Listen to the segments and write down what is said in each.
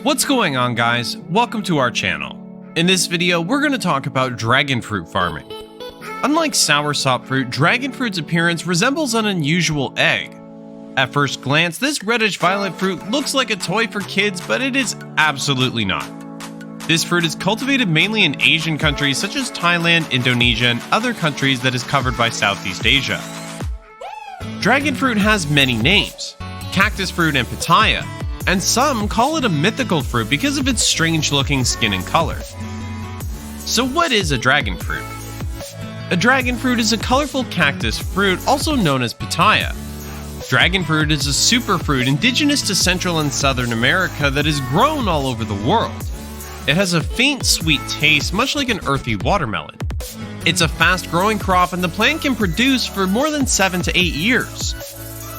What's going on, guys? Welcome to our channel. In this video, we're going to talk about dragon fruit farming. Unlike soursop fruit, dragon fruit's appearance resembles an unusual egg. At first glance, this reddish-violet fruit looks like a toy for kids, but it is absolutely not. This fruit is cultivated mainly in Asian countries such as Thailand, Indonesia, and other countries that is covered by Southeast Asia. Dragon fruit has many names: cactus fruit and pitaya, and some call it a mythical fruit because of its strange-looking skin and color. So what is a dragon fruit? A dragon fruit is a colorful cactus fruit, also known as pitaya. Dragon fruit is a superfruit indigenous to Central and Southern America that is grown all over the world. It has a faint sweet taste, much like an earthy watermelon. It's a fast-growing crop, and the plant can produce for more than 7 to 8 years.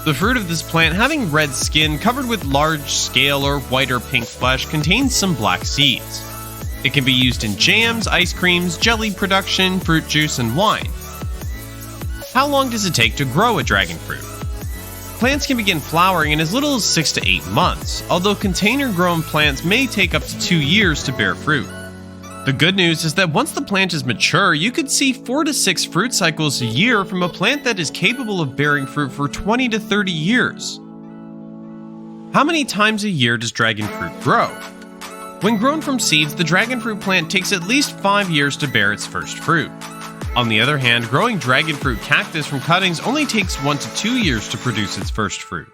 The fruit of this plant, having red skin covered with large scale or white or pink flesh, contains some black seeds. It can be used in jams, ice creams, jelly production, fruit juice, and wine. How long does it take to grow a dragon fruit? Plants can begin flowering in as little as 6 to 8 months, although container-grown plants may take up to 2 years to bear fruit. The good news is that once the plant is mature, you could see 4 to 6 fruit cycles a year from a plant that is capable of bearing fruit for 20 to 30 years. How many times a year does dragon fruit grow? When grown from seeds, the dragon fruit plant takes at least 5 years to bear its first fruit. On the other hand, growing dragon fruit cactus from cuttings only takes 1 to 2 years to produce its first fruit.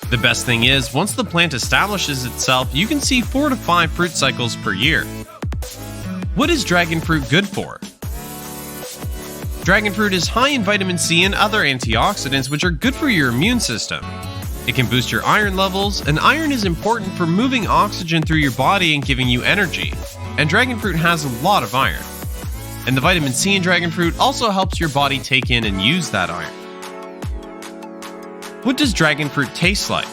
The best thing is, once the plant establishes itself, you can see 4 to 5 fruit cycles per year. What is dragon fruit good for? Dragon fruit is high in vitamin C and other antioxidants, which are good for your immune system. It can boost your iron levels, and iron is important for moving oxygen through your body and giving you energy, and dragon fruit has a lot of iron. And the vitamin C in dragon fruit also helps your body take in and use that iron. What does dragon fruit taste like?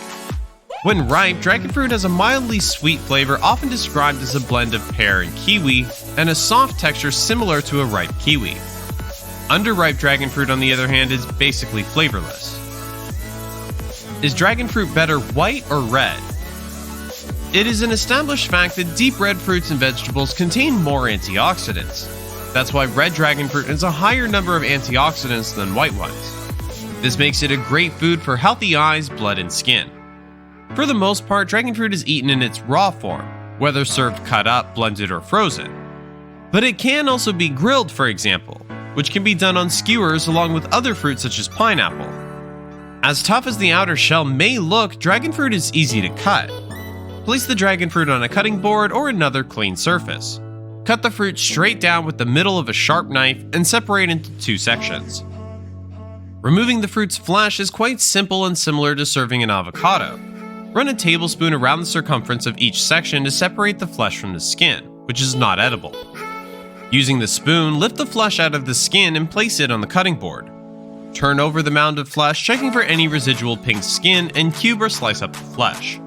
When ripe, dragon fruit has a mildly sweet flavor, often described as a blend of pear and kiwi, and a soft texture similar to a ripe kiwi. Underripe dragon fruit, on the other hand, is basically flavorless. Is dragon fruit better white or red? It is an established fact that deep red fruits and vegetables contain more antioxidants. That's why red dragon fruit has a higher number of antioxidants than white ones. This makes it a great food for healthy eyes, blood, and skin. For the most part, dragon fruit is eaten in its raw form, whether served cut up, blended, or frozen. But it can also be grilled, for example, which can be done on skewers along with other fruits such as pineapple. As tough as the outer shell may look, dragon fruit is easy to cut. Place the dragon fruit on a cutting board or another clean surface. Cut the fruit straight down with the middle of a sharp knife and separate into 2 sections. Removing the fruit's flesh is quite simple and similar to serving an avocado. Run a tablespoon around the circumference of each section to separate the flesh from the skin, which is not edible. Using the spoon, lift the flesh out of the skin and place it on the cutting board. Turn over the mound of flesh, checking for any residual pink skin, and cube or slice up the flesh.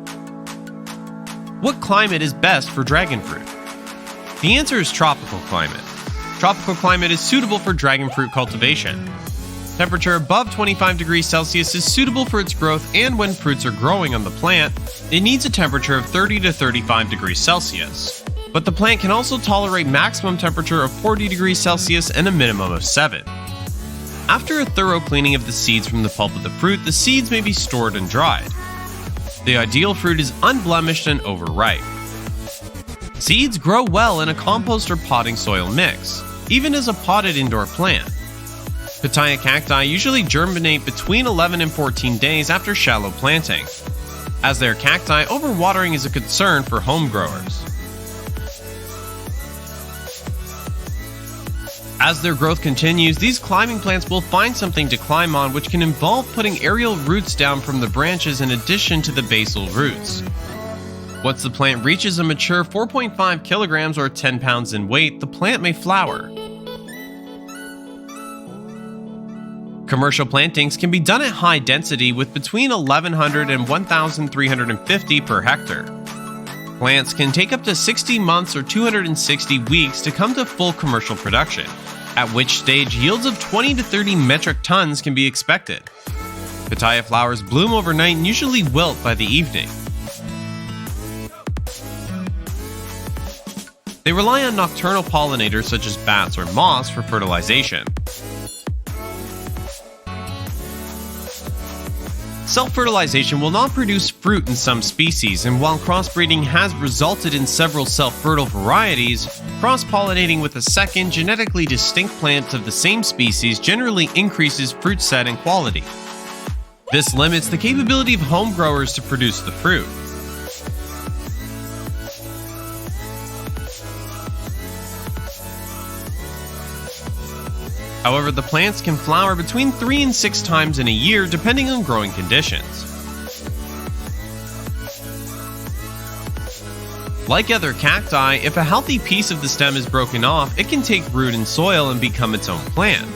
What climate is best for dragon fruit? The answer is tropical climate. Tropical climate is suitable for dragon fruit cultivation. Temperature above 25 degrees Celsius is suitable for its growth, and when fruits are growing on the plant, it needs a temperature of 30 to 35 degrees Celsius. But the plant can also tolerate maximum temperature of 40 degrees Celsius and a minimum of 7. After a thorough cleaning of the seeds from the pulp of the fruit, the seeds may be stored and dried. The ideal fruit is unblemished and overripe. Seeds grow well in a compost or potting soil mix, even as a potted indoor plant. Pitaya cacti usually germinate between 11 and 14 days after shallow planting. As they are cacti, overwatering is a concern for home growers. As their growth continues, these climbing plants will find something to climb on, which can involve putting aerial roots down from the branches in addition to the basal roots. Once the plant reaches a mature 4.5 kilograms or 10 pounds in weight, the plant may flower. Commercial plantings can be done at high density with between 1,100 and 1,350 per hectare. Plants can take up to 60 months or 260 weeks to come to full commercial production, at which stage yields of 20 to 30 metric tons can be expected. Pitaya flowers bloom overnight and usually wilt by the evening. They rely on nocturnal pollinators such as bats or moths for fertilization. Self-fertilization will not produce fruit in some species, and while crossbreeding has resulted in several self-fertile varieties, cross-pollinating with a second, genetically distinct plant of the same species generally increases fruit set and quality. This limits the capability of home growers to produce the fruit. However, the plants can flower between 3 and 6 times in a year depending on growing conditions. Like other cacti, if a healthy piece of the stem is broken off, it can take root in soil and become its own plant.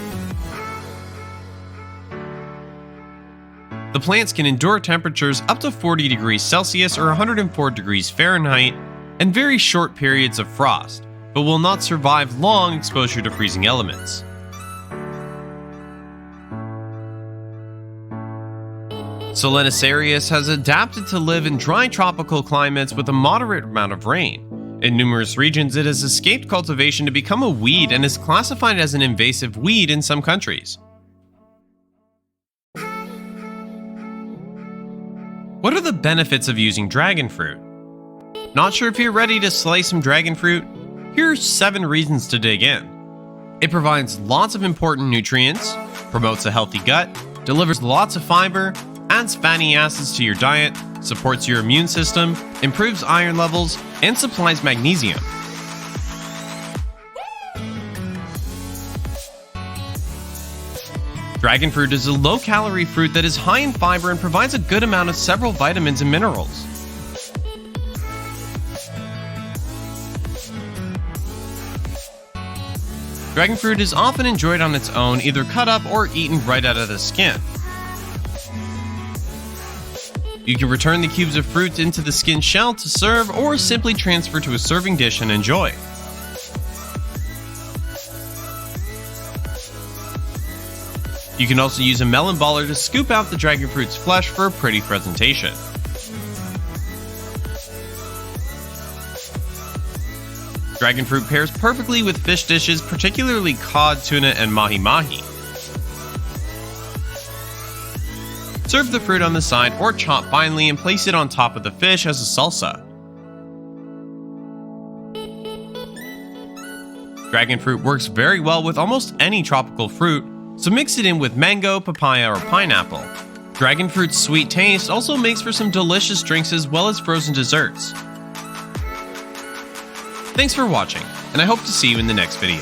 The plants can endure temperatures up to 40 degrees Celsius or 104 degrees Fahrenheit and very short periods of frost, but will not survive long exposure to freezing elements. Solenicarius has adapted to live in dry tropical climates with a moderate amount of rain. In numerous regions, it has escaped cultivation to become a weed and is classified as an invasive weed in some countries. What are the benefits of using dragon fruit? Not sure if you're ready to slice some dragon fruit? Here are 7 reasons to dig in. It provides lots of important nutrients, promotes a healthy gut, delivers lots of fiber, adds fatty acids to your diet, supports your immune system, improves iron levels, and supplies magnesium. Dragon fruit is a low-calorie fruit that is high in fiber and provides a good amount of several vitamins and minerals. Dragon fruit is often enjoyed on its own, either cut up or eaten right out of the skin. You can return the cubes of fruit into the skin shell to serve, or simply transfer to a serving dish and enjoy. You can also use a melon baller to scoop out the dragon fruit's flesh for a pretty presentation. Dragon fruit pairs perfectly with fish dishes, particularly cod, tuna, and mahi-mahi. Serve the fruit on the side or chop finely and place it on top of the fish as a salsa. Dragon fruit works very well with almost any tropical fruit, so mix it in with mango, papaya, or pineapple. Dragon fruit's sweet taste also makes for some delicious drinks as well as frozen desserts. Thanks for watching, and I hope to see you in the next video.